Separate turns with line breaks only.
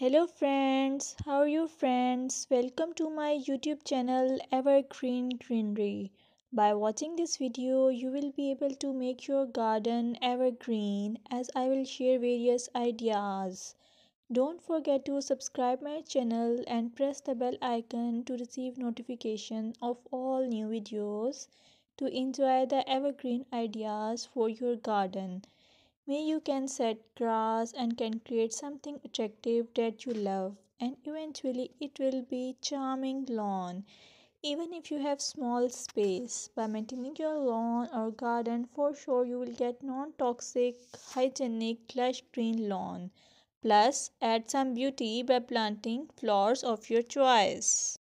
Hello friends, how are you friends? Welcome to my YouTube channel Evergreen Greenery. By watching this video, you will be able to make your garden evergreen as I will share various ideas. Don't forget to subscribe my channel and press the bell icon to receive notification of all new videos to enjoy the evergreen ideas for your garden. May you can set grass and can create something attractive that you love, and eventually it will be charming lawn. Even if you have small space, by maintaining your lawn or garden, for sure you will get non-toxic, hygienic, lush green lawn. Plus, add some beauty by planting flowers of your choice.